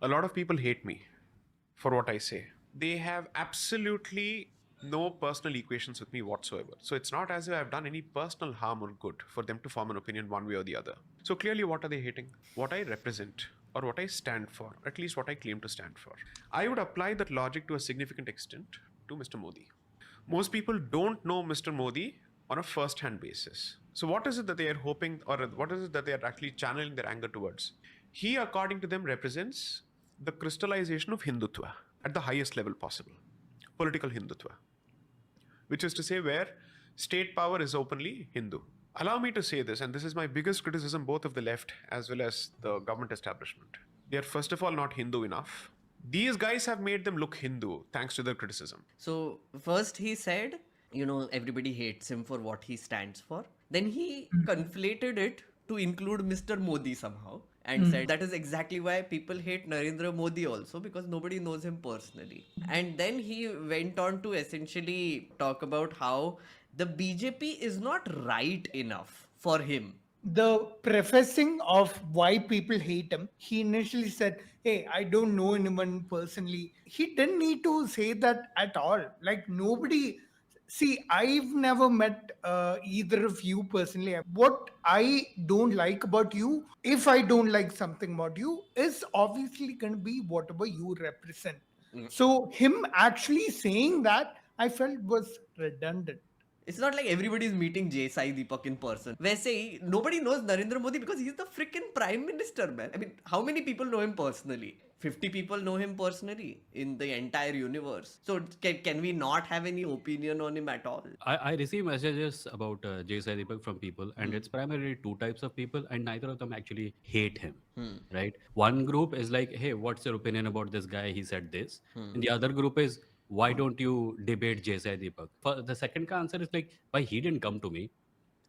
A lot of people hate me for what I say. They have absolutely no personal equations with me whatsoever. So it's not as if I've done any personal harm or good for them to form an opinion one way or the other. So clearly, what are they hating? What I represent or what I stand for, at least what I claim to stand for. I would apply that logic to a significant extent to Mr. Modi. Most people don't know Mr. Modi on a first hand basis. So, what is it that they are hoping, or what is it that they are actually channeling their anger towards? He, according to them, represents the crystallization of Hindutva at the highest level possible, political Hindutva, which is to say, where state power is openly Hindu. Allow me to say this, and this is my biggest criticism both of the left as well as the government establishment. They are, first of all, not Hindu enough. These guys have made them look Hindu thanks to their criticism. So first he said, everybody hates him for what he stands for. Then he conflated it to include Mr. Modi somehow and said that is exactly why people hate Narendra Modi also, because nobody knows him personally. And then he went on to essentially talk about how the BJP is not right enough for him. The prefacing of why people hate him, he initially said, hey, I don't know anyone personally. He didn't need to say that at all. Like, nobody. See, I've never met either of you personally. What I don't like about you, if I don't like something about you, is obviously going to be whatever you represent. So, him actually saying that, I felt was redundant. It's not like everybody's meeting J Sai Deepak in person. Where nobody knows Narendra Modi because he's the freaking prime minister, man. I mean, how many people know him personally? 50 people know him personally in the entire universe. So can we not have any opinion on him at all? I receive messages about J Sai Deepak from people, and it's primarily two types of people, and neither of them actually hate him. Right? One group is like, hey, what's your opinion about this guy? He said this. And the other group is, why don't you debate J Sai Deepak? For the second answer is like, why he didn't come to me?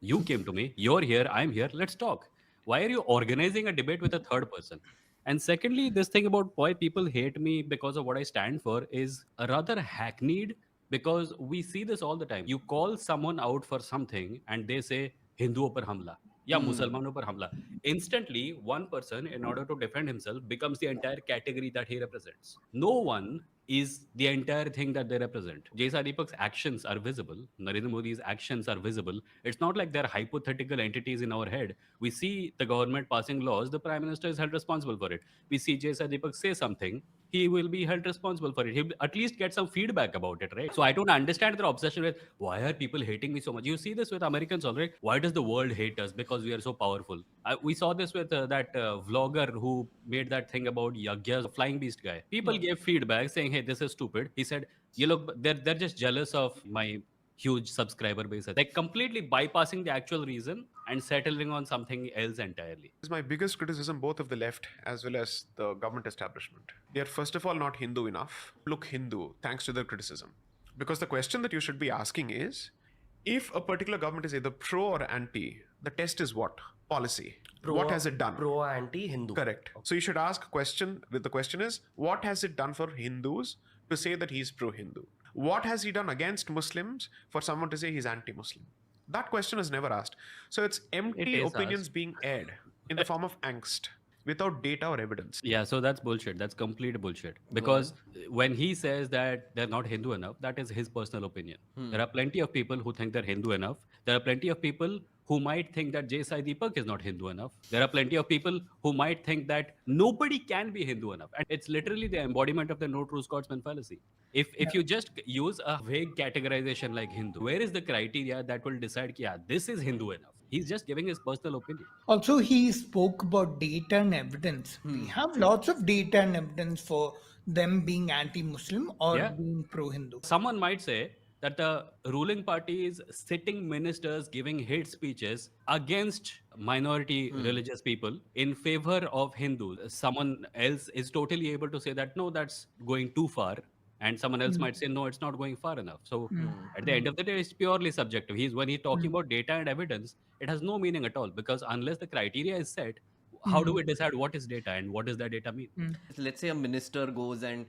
You came to me. You're here. I'm here. Let's talk. Why are you organizing a debate with a third person? And secondly, this thing about why people hate me because of what I stand for is a rather hackneyed, because we see this all the time. You call someone out for something and they say Hinduon par hamla या मुसलमानों पर हमला. Instantly, one person, in order to defend himself, becomes the entire category that he represents. No one is the entire thing that they represent. J Sai Deepak's actions are visible. Narendra Modi's actions are visible. It's not like they're hypothetical entities in our head. We see the government passing laws, the Prime Minister is held responsible for it. We see J Sai Deepak say something, he will be held responsible for it. He'll at least get some feedback about it, right? So I don't understand their obsession with why are people hating me so much. You see this with Americans already. Why does the world hate us? Because we are so powerful. We saw this with that vlogger who made that thing about Yagya's flying beast guy. People gave feedback saying, hey, this is stupid. He said, you look, they're just jealous of my huge subscriber base. Like completely bypassing the actual reason and settling on something else entirely. This is my biggest criticism both of the left as well as the government establishment. They are, first of all, not Hindu enough. Look Hindu thanks to their criticism. Because the question that you should be asking is, if a particular government is either pro or anti, the test is what? Policy. What has it done? Pro anti-Hindu. Correct. So you should ask a question. The question is, what has it done for Hindus to say that he's pro-Hindu? What has he done against Muslims for someone to say he's anti-Muslim? That question is never asked. So it's empty opinions being aired in the form of angst without data or evidence. Yeah, so that's bullshit. That's complete bullshit. Because when he says that they're not Hindu enough, that is his personal opinion. There are plenty of people who think they're Hindu enough. There are plenty of people who might think that J Sai Deepak is not Hindu enough. There are plenty of people who might think that nobody can be Hindu enough. And it's literally the embodiment of the no true Scotsman fallacy. If you just use a vague categorization like Hindu, where is the criteria that will decide, yeah, this is Hindu enough? He's just giving his personal opinion. Also, he spoke about data and evidence. We have lots of data and evidence for them being anti-Muslim or being pro-Hindu. Someone might say that the ruling party is sitting ministers giving hate speeches against minority religious people in favor of Hindus. Someone else is totally able to say that, no, that's going too far. And someone else might say, no, it's not going far enough. So at the end of the day, it's purely subjective. When he's talking about data and evidence, it has no meaning at all, because unless the criteria is set, how do we decide what is data and what does that data mean? Let's say a minister goes and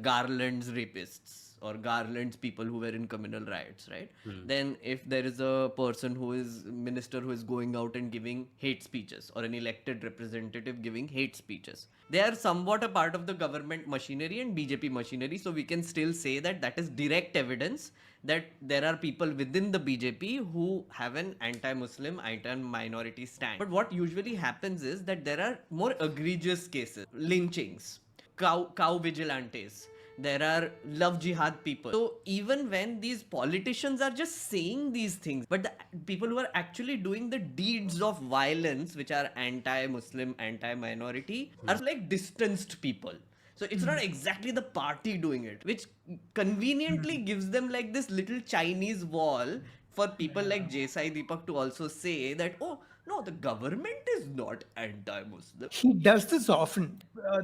Garland's rapists or Garland's people who were in communal riots, right? Then if there is a person who is minister who is going out and giving hate speeches, or an elected representative giving hate speeches, they are somewhat a part of the government machinery and BJP machinery, so we can still say that that is direct evidence that there are people within the BJP who have an anti-Muslim, anti-minority stand. But what usually happens is that there are more egregious cases, lynchings, cow vigilantes, there are love jihad people. So even when these politicians are just saying these things, but the people who are actually doing the deeds of violence, which are anti-Muslim, anti-minority, are like distanced people. So it's not exactly the party doing it, which conveniently gives them like this little Chinese wall for people like J Sai Deepak to also say that, oh, no, the government is not anti-Muslim. He does this often.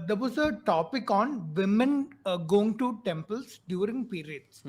There was a topic on women going to temples during periods.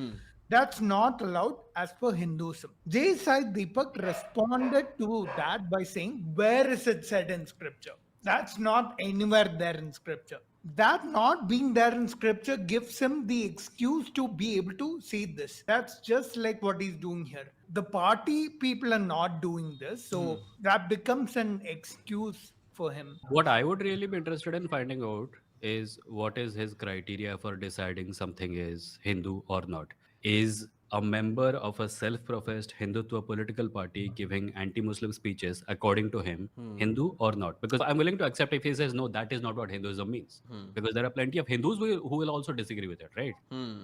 That's not allowed as per Hinduism. J Sai Deepak responded to that by saying, where is it said in scripture? That's not anywhere there in scripture. That not being there in scripture gives him the excuse to be able to say this. That's just like what he's doing here. The party people are not doing this, so that becomes an excuse for him. What I would really be interested in finding out is what is his criteria for deciding something is Hindu or not. Is a member of a self-professed Hindutva political party giving anti-Muslim speeches, according to him, Hindu or not? Because I'm willing to accept if he says, no, that is not what Hinduism means. Because there are plenty of Hindus who will also disagree with it, right?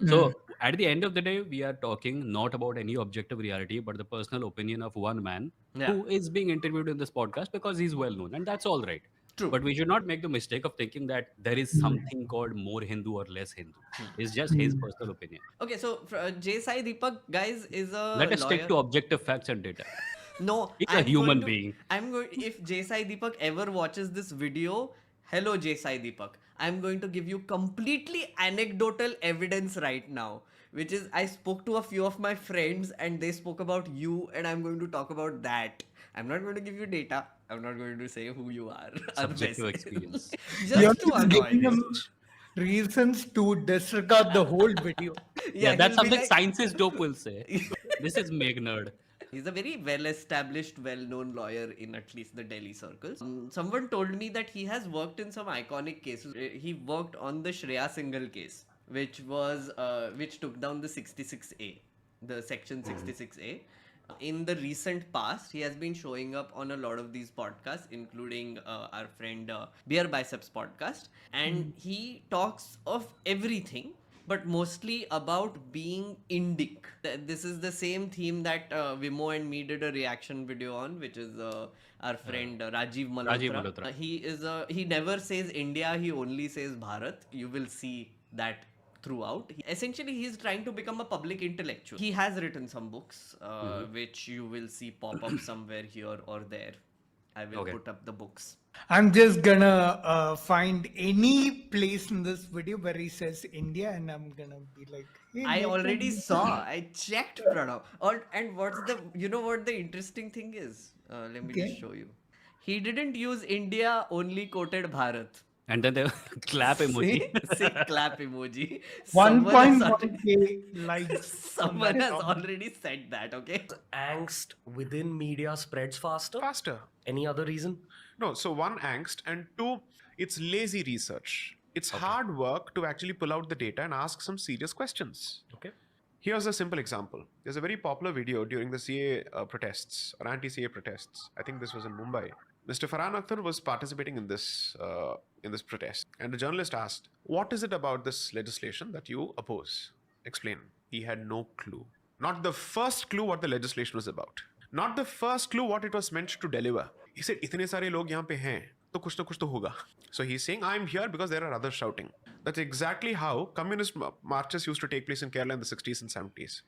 So at the end of the day, we are talking not about any objective reality, but the personal opinion of one man who is being interviewed in this podcast because he's well known, and that's all right. True. But we should not make the mistake of thinking that there is something called more Hindu or less Hindu. It's just his personal opinion. Okay, so J Sai Deepak, guys, is a Let us lawyer. stick to objective facts and data. No, He's a human being. If J Sai Deepak ever watches this video, hello J Sai Deepak, I'm going to give you completely anecdotal evidence right now, which is I spoke to a few of my friends and they spoke about you, and I'm going to talk about that. I'm not going to give you data. I'm not going to say who you are. Subjective experience. You're Just to just annoy giving me. him reasons to disregard the whole video. Yeah, that's he'll be something like- scientists dope will say. This is meghnerd. He's a very well-established, well-known lawyer in at least the Delhi circles. Someone told me that he has worked in some iconic cases. He worked on the Shreya Singhal case, which took down the 66A, the section 66A. In the recent past, he has been showing up on a lot of these podcasts, including our friend Beer Biceps podcast, and he talks of everything, but mostly about being indic. This is the same theme that Vimo and me did a reaction video on, which is our friend Rajiv Malhotra. Rajiv Malhotra. He never says India, he only says Bharat. You will see that throughout. Essentially, he's trying to become a public intellectual. He has written some books, which you will see pop up somewhere here or there. I will put up the books. I'm just gonna find any place in this video where he says India, and I'm gonna be like, hey, I make already them- saw. I checked, Pranav. And you know what the interesting thing is? Let me just show you. He didn't use India, only quoted Bharat. And then the clap emoji. See, clap emoji. 1.1K likes. Someone has already said that, okay? Angst within media spreads faster. Faster. Any other reason? No, so one, angst, and two, it's lazy research. It's hard work to actually pull out the data and ask some serious questions. Okay. Here's a simple example. There's a very popular video during the CA protests or anti-CA protests. I think this was in Mumbai. Mr. Farhan Akhtar was participating in this protest, and the journalist asked, "What is it about this legislation that you oppose? Explain." He had no clue. Not the first clue what the legislation was about. Not the first clue what it was meant to deliver. He said, "इतने सारे लोग यहाँ पे हैं, तो कुछ तो होगा." So he's saying, "I'm here because there are others shouting." That's exactly how communist marches used to take place in Kerala in the 60s and 70s.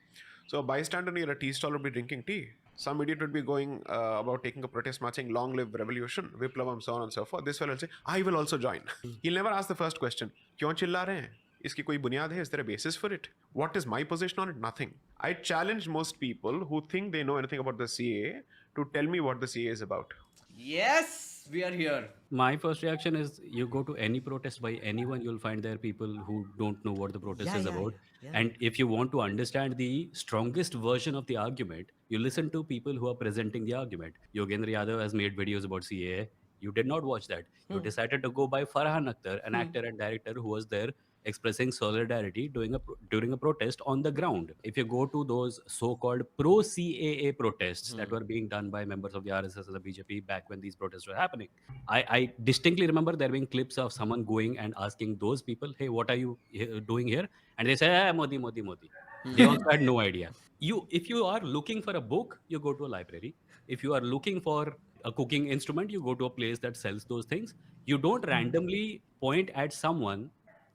So a bystander near a tea stall would be drinking tea. Some idiot would be going about taking a protest march saying, "Long live revolution, Viplavam," so on and so forth. This fellow will say, "I will also join." He'll never ask the first question. क्यों चिल्ला रहे हैं? इसकी कोई बुनियाद है? Is there a basis for it? What is my position on it? Nothing. I challenge most people who think they know anything about the CA to tell me what the CA is about. Yes! We are here. My first reaction is you go to any protest by anyone, you'll find there are people who don't know what the protest Yeah, is yeah, about. yeah. And if you want to understand the strongest version of the argument, you listen to people who are presenting the argument. Yogendra Yadav has made videos about CAA. You did not watch that. You decided to go by Farhan Akhtar, an actor and director who was there expressing solidarity during a protest on the ground. If you go to those so-called pro-CAA protests that were being done by members of the RSS and the BJP back when these protests were happening, I distinctly remember there being clips of someone going and asking those people, "Hey, what are you doing here?" And they say, "Ah, Modi, Modi, Modi." They also had no idea. If you are looking for a book, you go to a library. If you are looking for a cooking instrument, you go to a place that sells those things. You don't randomly point at someone,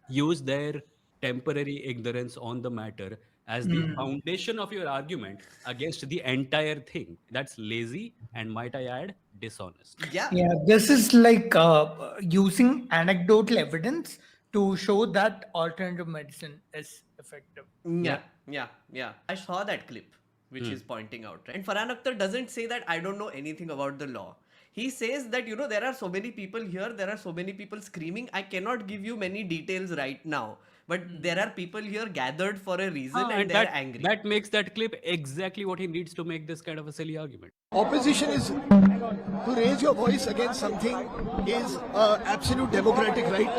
use their temporary ignorance on the matter as the foundation of your argument against the entire thing. That's lazy and, might I add, dishonest. Yeah. Yeah, this is like using anecdotal evidence to show that alternative medicine is effective. Yeah. I saw that clip which is pointing out, right? And Farhan Akhtar doesn't say that I don't know anything about the law. He says that, there are so many people here, there are so many people screaming. I cannot give you many details right now, but there are people here gathered for a reason and And they are angry. that makes that clip exactly what he needs to make this kind of a silly argument. Opposition is to raise your voice against something is absolute democratic right.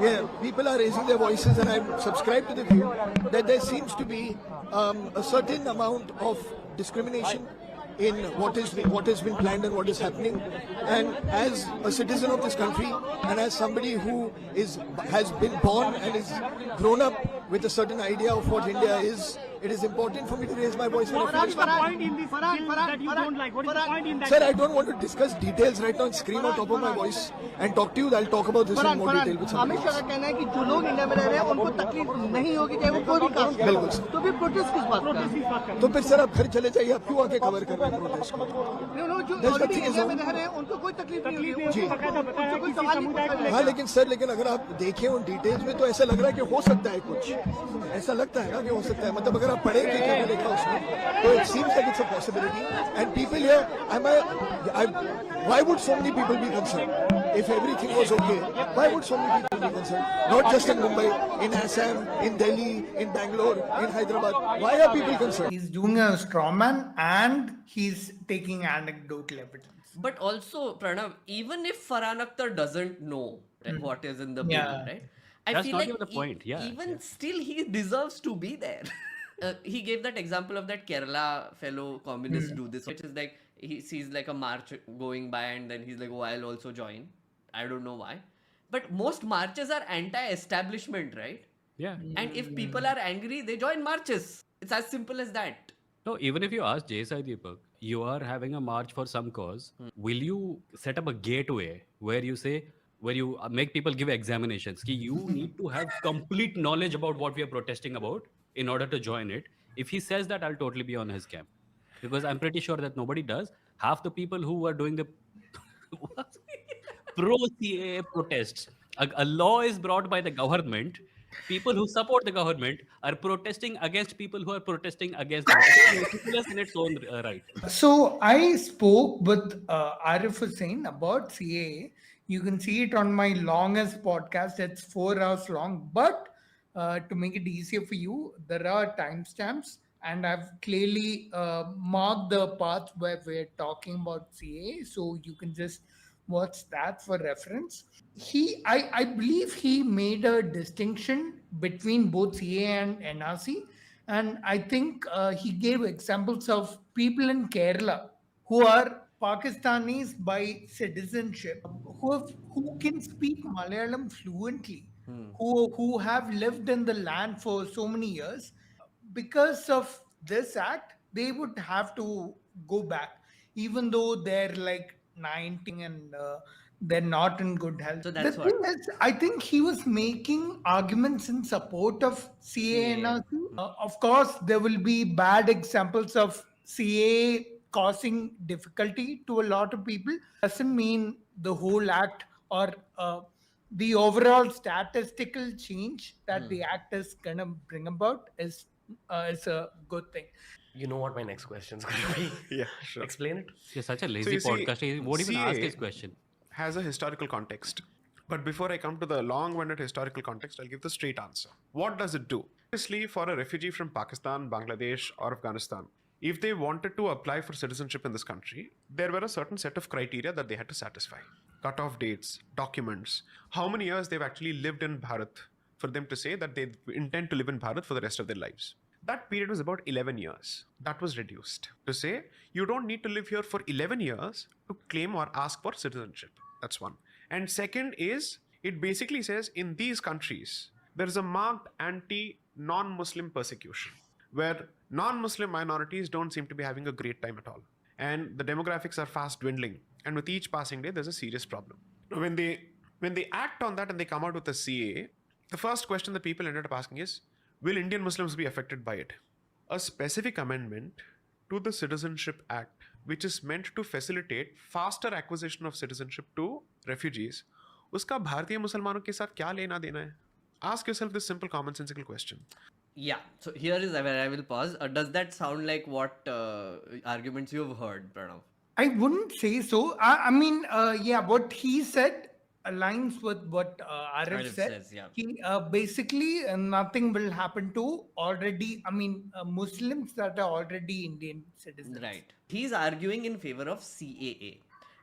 Yeah, people are raising their voices, and I subscribe to the view that there seems to be a certain amount of discrimination in what has been planned and what is happening. And as a citizen of this country, and as somebody who has been born and is grown up with a certain idea of what India is, it is important for me to raise my voice. What is the point in this bill that you don't like? What is the point in that? Sir, I don't want to discuss details right now and scream on top of my voice and talk to you. I'll talk about this in more detail with somebody Amit Shah else. का कहना है कि जो लोग India में रह रहे हैं उनको तकलीफ नहीं होगी चाहे वो कोई भी कास्ट का बिल्कुल हो। सर। तो फिर प्रोटेस्ट किस बात का? तो फिर सर आप घर चले जाइए, आप क्यों आके कवर कर रहे हैं प्रोटेस्ट को? जो There's already nothing is India में wrong. रह रहे हैं उनको कोई तकलीफ नहीं होगी। जी। उनसे कोई सवाल ही पूछा जाएगा। हाँ लेकिन अगर आप देखें उन डिटेल्स में तो ऐसा लग रहा है कि हो सकता है कुछ, ऐसा लगता है ना कि हो सकता है, मतलब अगर आप पढ़े कि क्या लिखा उसमें, तो it seems like it's a possibility. And people here, why would so many people be concerned? If everything was okay, why would so many people be concerned? Not just in Mumbai, in Assam, in Delhi, in Bangalore, in Hyderabad. Why are people concerned? He's doing a straw man and he's taking anecdotal evidence. But also, Pranav, even if Farhan Akhtar doesn't know what is in the bill, Yeah. right? I That's feel not like even the point, yeah, even still, he deserves to be there. He gave that example of that Kerala fellow communists do this, which is like he sees like a march going by and then he's like, oh, I'll also join. I don't know why. But most marches are anti-establishment, right? Yeah. And if people are angry, they join marches. It's as simple as that. No, even if you ask J Sai Deepak, you are having a march for some cause, will you set up a gateway where you make people give examinations? Ki you need to have complete knowledge about what we are protesting about in order to join it. If he says that, I'll totally be on his camp. Because I'm pretty sure that nobody does. Half the people who are doing the pro-CAA protests, a law is brought by the government. People who support the government are protesting against people who are protesting against the government. It's ridiculous in its own right. So I spoke with Arif Hussain about CAA. You can see it on my longest podcast. It's 4 hours long. But to make it easier for you, there are timestamps, and I've clearly marked the parts where we're talking about CAA. So you can just watch that for reference. I believe he made a distinction between both CAA and NRC. And I think he gave examples of people in Kerala who are Pakistanis by citizenship, who can speak Malayalam fluently, who have lived in the land for so many years. Because of this act, they would have to go back, even though they're like 19 and they're not in good health. So that's the what- thing is, I think he was making arguments in support of CAA-NRC. Of course, there will be bad examples of CAA causing difficulty to a lot of people. Doesn't mean the whole act or the overall statistical change that the act is gonna bring about is a good thing. You know what my next question is going to be? Yeah, sure. Explain it. You're such a So lazy you see, podcast. He won't even ask CAA his question. has a historical context. But before I come to the long-winded historical context, I'll give the straight answer. What does it do? Obviously, for a refugee from Pakistan, Bangladesh, or Afghanistan, if they wanted to apply for citizenship in this country, there were a certain set of criteria that they had to satisfy. Cut-off dates, documents, how many years they've actually lived in Bharat for them to say that they intend to live in Bharat for the rest of their lives. That period was about 11 years. That was reduced to say you don't need to live here for 11 years to claim or ask for citizenship. That's one. And second is, it basically says in these countries, there is a marked anti-non-Muslim persecution where non-Muslim minorities don't seem to be having a great time at all. And the demographics are fast dwindling. And with each passing day, there's a serious problem. When they act on that and they come out with a CAA, the first question that people ended up asking is, will Indian Muslims be affected by it? A specific amendment to the Citizenship Act, which is meant to facilitate faster acquisition of citizenship to refugees, उसका भारतीय मुसलमानों के साथ क्या लेना देना है? Ask yourself this simple commonsensical question. Yeah, so here is where I will pause. Does that sound like what arguments you've heard, Pranav? I wouldn't say so. I mean, yeah, what he said aligns with what Arif said. Says, yeah. He basically nothing will happen to Muslims that are already Indian citizens. Right. He's arguing in favor of CAA.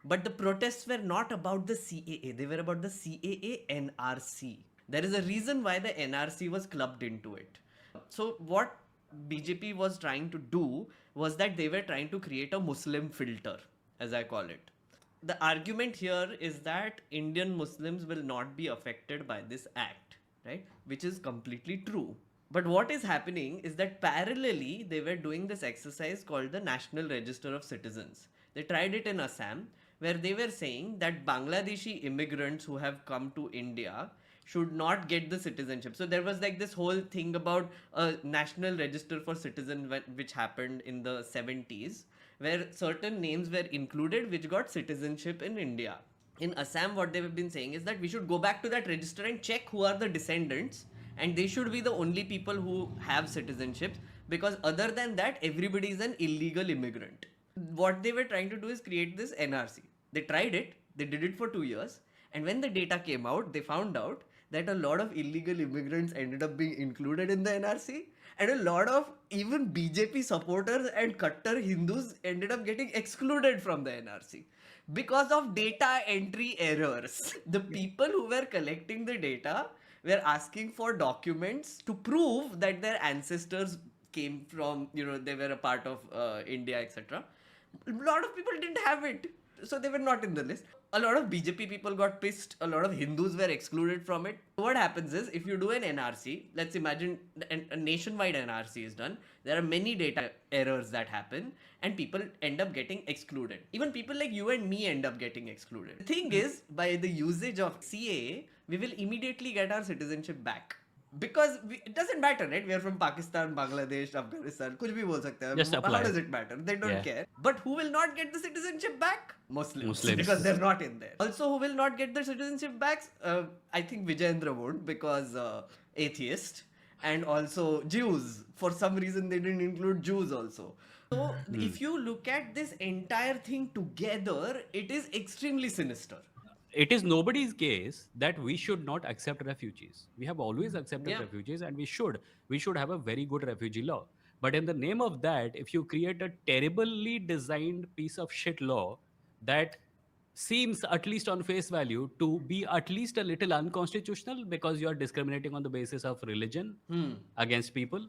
But the protests were not about the CAA. They were about the CAA-NRC. There is a reason why the NRC was clubbed into it. So what BJP was trying to do was that they were trying to create a Muslim filter, as I call it. The argument here is that Indian Muslims will not be affected by this act, right? Which is completely true. But what is happening is that parallelly, they were doing this exercise called the National Register of Citizens. They tried it in Assam, where they were saying that Bangladeshi immigrants who have come to India should not get the citizenship. So there was like this whole thing about a national register for citizens which happened in the 70s, where certain names were included which got citizenship in India. In Assam, what they've been saying is that we should go back to that register and check who are the descendants, and they should be the only people who have citizenship, because other than that, everybody is an illegal immigrant. What they were trying to do is create this NRC. They tried it, they did it for 2 years, and when the data came out, they found out that a lot of illegal immigrants ended up being included in the NRC, and a lot of even BJP supporters and Akhtar Hindus ended up getting excluded from the NRC because of data entry errors. The people who were collecting the data were asking for documents to prove that their ancestors came from, they were a part of India, etc. A lot of people didn't have it, so they were not in the list. A lot of BJP people got pissed. A lot of Hindus were excluded from it. What happens is, if you do an NRC, let's imagine a nationwide NRC is done. There are many data errors that happen, and people end up getting excluded. Even people like you and me end up getting excluded. The thing is, by the usage of CAA, we will immediately get our citizenship back. Because it doesn't matter, right? We are from Pakistan, Bangladesh, Afghanistan. Kuch bhi bol sakte hain. Just apply. How does it matter? They don't care. But who will not get the citizenship back? Muslims. Muslims. Because they're not in there. Also, who will not get the citizenship back? I think Vijayendra won't, because atheist. And also Jews. For some reason, they didn't include Jews also. So, if you look at this entire thing together, it is extremely sinister. It is nobody's case that we should not accept refugees. We have always accepted refugees, and we should have a very good refugee law. But in the name of that, if you create a terribly designed piece of shit law that seems, at least on face value, to be at least a little unconstitutional because you are discriminating on the basis of religion against people,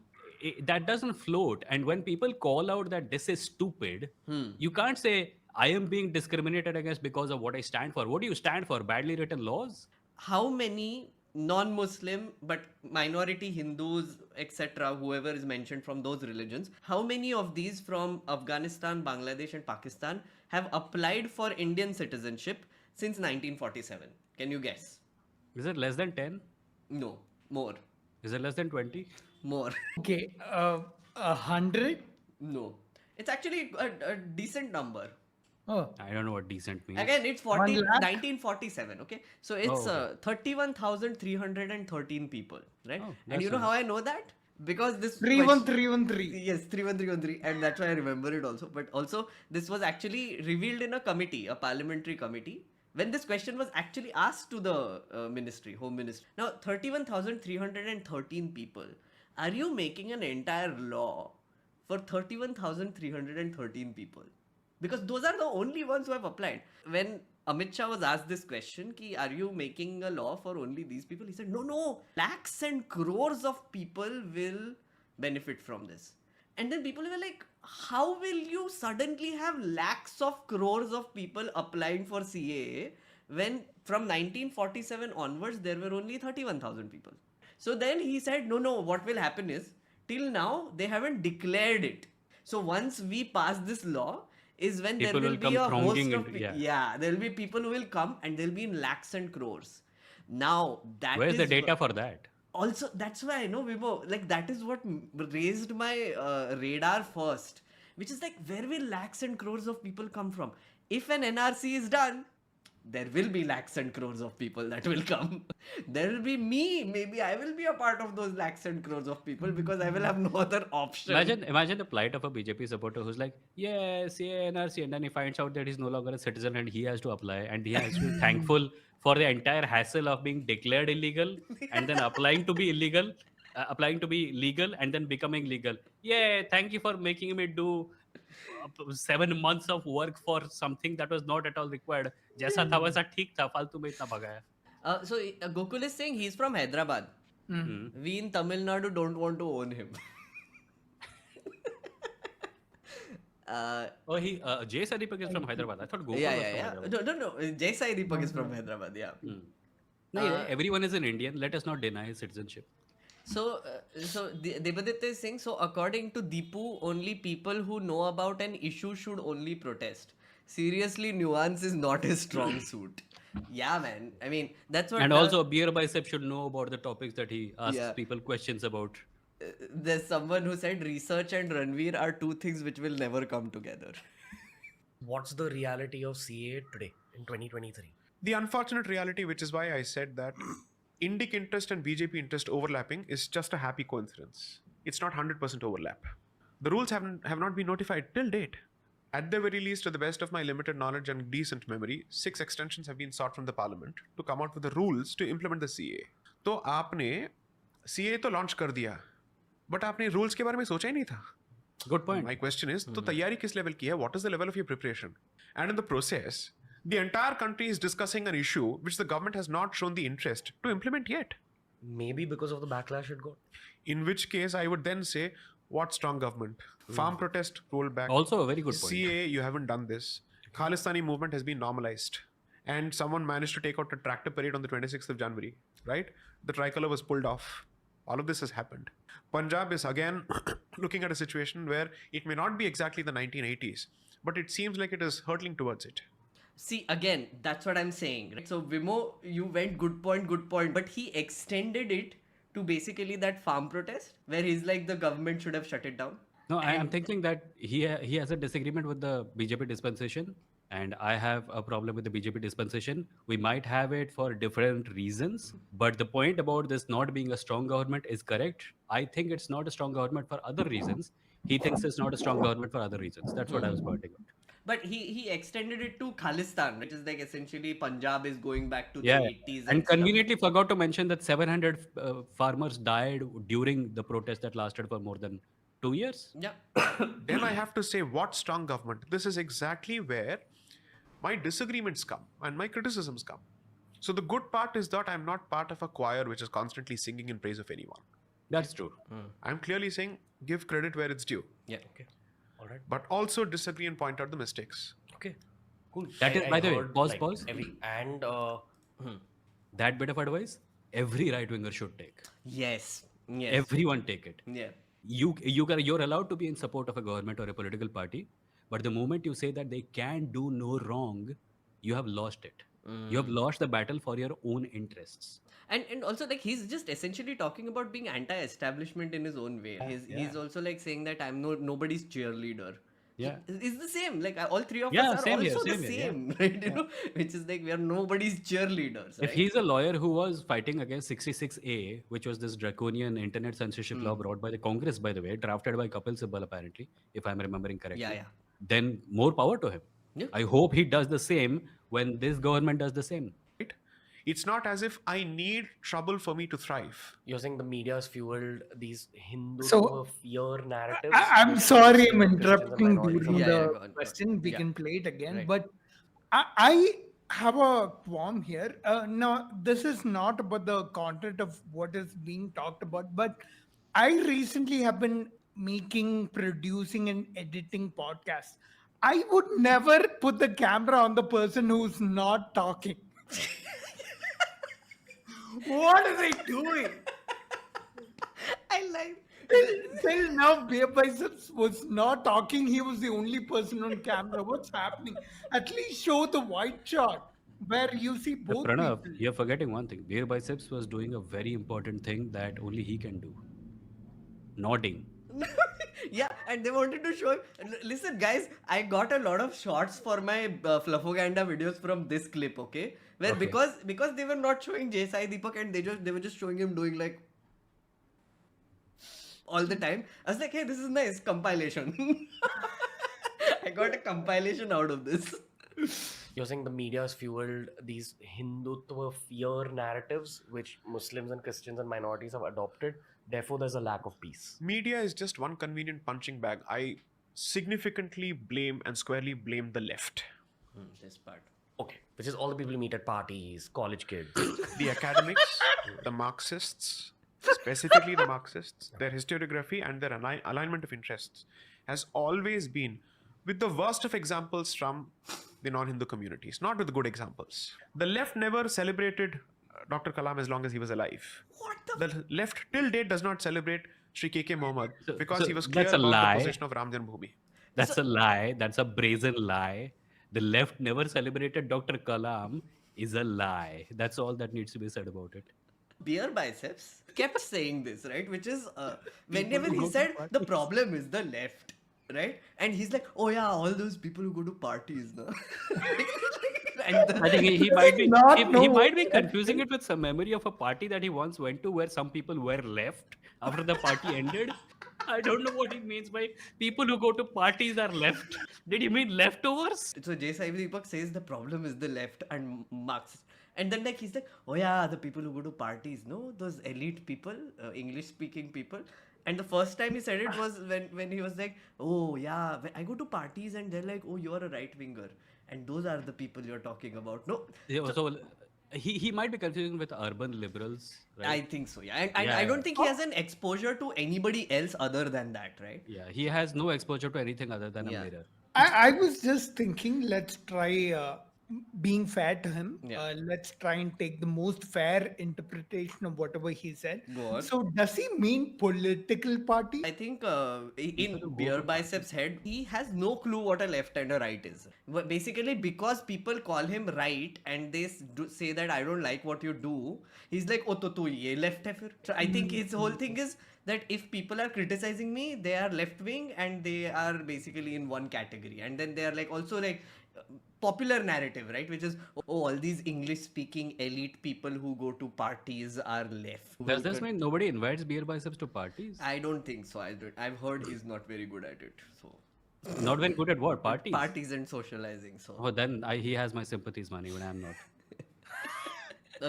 that doesn't float. And when people call out that this is stupid, you can't say, I am being discriminated against because of what I stand for. What do you stand for? Badly written laws? How many non-Muslim but minority Hindus, etc., whoever is mentioned from those religions, how many of these from Afghanistan, Bangladesh and Pakistan have applied for Indian citizenship since 1947? Can you guess? Is it less than 10? No, more. Is it less than 20? More. Okay, 100? No. It's actually a decent number. Oh, I don't know what decent means. Again, it's 1 lakh? 1947, okay? So it's 31,313 people, right? Oh, And you know how I know that? Because this 31313. Yes, 31313, and that's why I remember it also. But also, this was actually revealed in a committee, a parliamentary committee, when this question was actually asked to the ministry, Home Ministry. Now, 31,313 people. Are you making an entire law for 31,313 people? Because those are the only ones who have applied. When Amit Shah was asked this question, ki, are you making a law for only these people? He said, no, lakhs and crores of people will benefit from this. And then people were like, how will you suddenly have lakhs of crores of people applying for CAA when from 1947 onwards there were only 31,000 people? So then he said, no, what will happen is, till now they haven't declared it. So once we pass this law, is when People there will will be come a host thronging of into- there will be people who will come and they'll be in lakhs and crores. Now that Where's the is data for that? also that's why I know Vibho, like that is what raised my radar first, which is like, where will lakhs and crores of people come from? If an NRC is done, there will be lakhs and crores of people that will come. There will be me, maybe I will be a part of those lakhs and crores of people because I will have no other option. Imagine the plight of a BJP supporter who's like, yes, CAA-NRC, and then he finds out that he's no longer a citizen and he has to apply, and he has to be thankful for the entire hassle of being declared illegal and then applying to be illegal, applying to be legal and then becoming legal. Yeah, thank you for making me do 7 months of work for something that was not at all required. जैसा था वैसा ठीक था, फालतू में इतना भगाया. So Gokul is saying he's from Hyderabad. We in Tamil Nadu don't want to own him. J Sai Deepak is from Hyderabad. I thought Gokul was from Hyderabad. No. Jai Sai Deepak is from Hyderabad, yeah. No, everyone is an Indian. Let us not deny his citizenship. So Debaditya is saying, so according to Deepu, only people who know about an issue should only protest. Seriously, nuance is not his strong suit. Yeah, man. I mean, that's what. And also, Beer Bicep should know about the topics that he asks Yeah. people questions about. There's someone who said research and Ranveer are two things which will never come together. What's the reality of CA today in 2023? The unfortunate reality, which is why I said that Indic interest and BJP interest overlapping, is just a happy coincidence. It's not 100% overlap. The rules have not been notified till date. At the very least, to the best of my limited knowledge and decent memory, 6 extensions have been sought from the parliament to come out with the rules to implement the CA. तो आपने CA तो launch कर दिया, but आपने rules के बारे में सोचा ही नहीं था. Good point. My question is, तो तैयारी किस level की है? What is the level of your preparation? And in the process, the entire country is discussing an issue which the government has not shown the interest to implement yet. Maybe because of the backlash it got. In which case, I would then say, what strong government? Farm protest rolled back. Also a very good point. CA, you haven't done this. Khalistani movement has been normalized. And someone managed to take out a tractor parade on the 26th of January, right? The tricolor was pulled off. All of this has happened. Punjab is again looking at a situation where it may not be exactly the 1980s, but it seems like it is hurtling towards it. See, again, that's what I'm saying. Right? So, Vimo, you went good point, but he extended it to basically that farm protest where he's like, the government should have shut it down. No, I'm thinking that he has a disagreement with the BJP dispensation, and I have a problem with the BJP dispensation. We might have it for different reasons, but the point about this not being a strong government is correct. I think it's not a strong government for other reasons. He thinks it's not a strong government for other reasons. That's what I was pointing out. But he extended it to Khalistan, which is like essentially Punjab is going back to Yeah, the 80s. and stuff. conveniently forgot to mention that 700 farmers died during the protest that lasted for more than 2 years. Yeah. Then I have to say, what strong government? This is exactly where my disagreements come and my criticisms come. So the good part is that I'm not part of a choir which is constantly singing in praise of anyone. That's true. I'm clearly saying, give credit where it's due, Yeah. Okay. All right. but also disagree and point out the mistakes. Okay. Cool. That is- by the way, heard, pause. And That bit of advice, every right winger should take. Yes. Yes. Everyone take it. Yeah. You're allowed to be in support of a government or a political party, but the moment you say that they can do no wrong, you have lost it. You have lost the battle for your own interests. And also like he's just essentially talking about being anti-establishment in his own way. He's also like saying that I'm nobody's cheerleader. Yeah. It's the same. Like all three of Yeah, us are same here, also the same here, same, right? You know, which is like we are nobody's cheerleaders. If Right? he's a lawyer who was fighting against 66A, which was this draconian internet censorship law brought by the Congress, by the way, drafted by Kapil Sibal apparently, if I'm remembering correctly, Yeah. then more power to him. Yeah. I hope he does the same when this government does the same. Right? It's not as if I need trouble for me to thrive. You're saying the media has fueled these Hindutva So, fear narratives. I'm which sorry I'm Muslim, Christians and interrupting minorities during have Yeah, the adopted. go on, go on. question. We Yeah. can play it again. Right. But I have a qualm here. No, this is not about the content of what is being talked about, but I recently have been producing, and editing podcasts. I would never put the camera on the person who's not talking. What are they doing? I like. Till now, Beer Biceps was not talking. He was the only person on camera. What's happening? At least show the white shot where you see both Pranav, people. you're forgetting one thing. Beer Biceps was doing a very important thing that only he can do. Nodding. Yeah, and they wanted to show him. Listen, guys, I got a lot of shots for my Fluffoganda videos from this clip, okay? Where Okay. because they were not showing J Sai Deepak and they were just showing him doing like all the time. I was like, hey, this is nice compilation. I got a compilation out of this. You're saying the media has fueled these Hindutva fear narratives, which Muslims and Christians and minorities have adopted. Therefore, there's a lack of peace. Media is just one convenient punching bag. I significantly blame and squarely blame the left. This part. Okay, which is all the people you meet at parties, college kids. The academics, the Marxists, specifically the Marxists, their historiography and their alignment of interests has always been with the worst of examples from the non-Hindu communities, not with good examples. The left never celebrated Dr. Kalam as long as he was alive. What The left till date does not celebrate Sri K.K. Mohammed So- because so he was clear that's a about lie. the position of Ram Janmabhoomi. That's a lie. That's a brazen lie. The left never celebrated Dr. Kalam is a lie. That's all that needs to be said about it. Beer Biceps kept saying this, right? Which is whenever who he go to said the parties. problem is the left, right? And he's like, oh yeah, all those people who go to parties, no? And I think he might be Not he know might be what confusing it with some memory of a party that he once went to where some people were left after the party ended. I don't know what he means by people who go to parties are left. Did he mean leftovers? So J Sai Deepak says the problem is the left and Marxist. And then like he's like, oh yeah, the people who go to parties, no, those elite people, English speaking people. And the first time he said it was when he was like, oh yeah, I go to parties and they're like, oh, you're a right winger, and those are the people you're talking about. No, Yeah, so he might be confusing with urban liberals, I right? think so. Yeah, and Yeah, I don't yeah. think he has an exposure to anybody else other than that, right? Yeah, he has no exposure to anything other than Yeah. a mirror. I was just thinking, let's try being fair to him. Yeah. Let's try and take the most fair interpretation of whatever he said. Go on. So, does he mean political party? I think in Beer Biceps' head, he has no clue what a left and a right is. But basically, because people call him right and they say that I don't like what you do, he's like, oh, to ye left hai fir. So I think his whole thing is that if people are criticizing me, they are left wing and they are basically in one category. And then they are like also like popular narrative, right? Which is, oh, all these English speaking elite people who go to parties are left. Does this mean nobody invites beer biceps to parties? I don't think so. I've heard he's not very good at it. So Not very good at what? Parties? parties and socializing. So Oh, then he has my sympathies, money, when I'm not.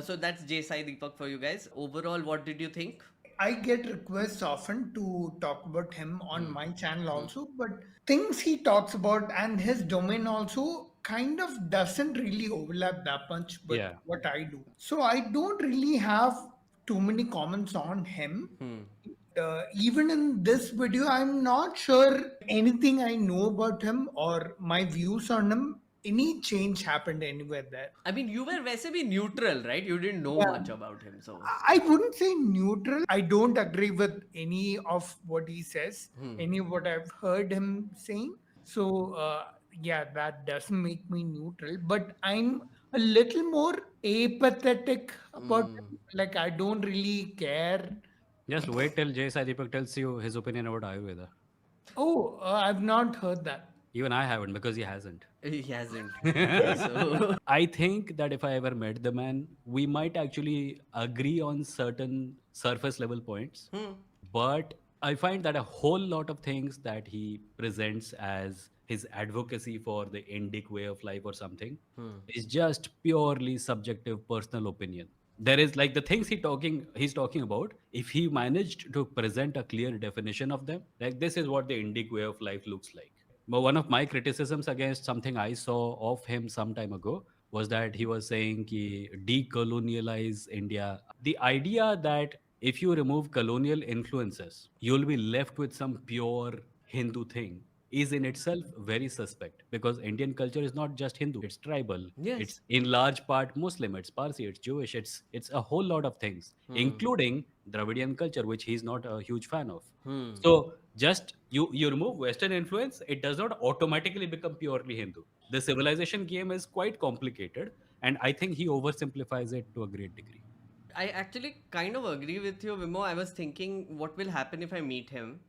so that's J Sai Deepak for you guys. Overall, what did you think? I get requests often to talk about him on my channel also, but things he talks about and his domain also kind of doesn't really overlap that much with Yeah. what I do. So I don't really have too many comments on him. Even in this video, I'm not sure anything I know about him or my views on him, any change happened anywhere there. I mean, you were वैसे भी neutral, right? You didn't know much about him, so I wouldn't say neutral. I don't agree with any of what he says, any of what I've heard him saying. So, yeah, that doesn't make me neutral. But I'm a little more apathetic about him. Like, I don't really care. Just wait till J Sai Deepak tells you his opinion about Ayurveda. Oh, I've not heard that. Even I haven't because he hasn't. he hasn't. So I think that if I ever met the man, we might actually agree on certain surface level points. But I find that a whole lot of things that he presents as his advocacy for the Indic way of life or something is just purely subjective personal opinion. There is like the things he's talking about, if he managed to present a clear definition of them, like this is what the Indic way of life looks like. But one of my criticisms against something I saw of him some time ago was that he was saying ki decolonialize India. The idea that if you remove colonial influences, you'll be left with some pure Hindu thing is in itself very suspect, because Indian culture is not just Hindu, it's tribal, Yes. it's in large part Muslim, it's Parsi, it's Jewish, it's a whole lot of things, including Dravidian culture, which he's not a huge fan of. So just you remove Western influence, it does not automatically become purely Hindu. The civilization game is quite complicated, and I think he oversimplifies it to a great degree. I actually kind of agree with you, Vimo. I was thinking what will happen if I meet him.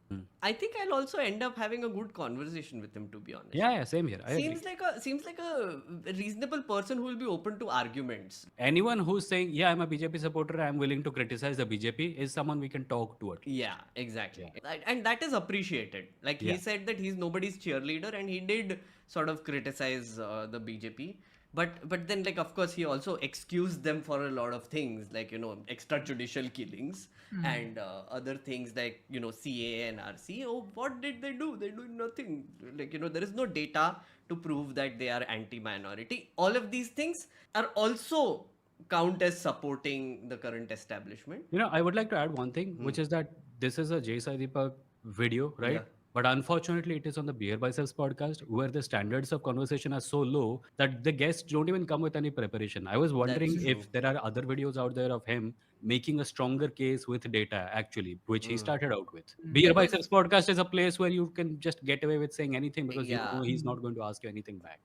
I think I'll also end up having a good conversation with him, to be honest. Yeah, same here. I agree. Seems like a reasonable person who will be open to arguments. Anyone who's saying, yeah, I'm a BJP supporter, I'm willing to criticize the BJP, is someone we can talk to. Yeah, exactly. And that is appreciated. Like he Yeah. said that he's nobody's cheerleader, and he did sort of criticize the BJP. But then, like, of course, he also excused them for a lot of things, like, extrajudicial killings and other things like, CAA-NRC. Oh, what did they do? They do nothing. Like, there is no data to prove that they are anti-minority. All of these things are also count as supporting the current establishment. I would like to add one thing, which is that this is a J Sai Deepak video, right? Yeah. But unfortunately, it is on the Beer Biceps podcast, where the standards of conversation are so low that the guests don't even come with any preparation. I was wondering That's if there are other videos out there of him making a stronger case with data, actually, which he started out with. Beer Biceps podcast is a place where you can just get away with saying anything because you Yeah. know he's not going to ask you anything back.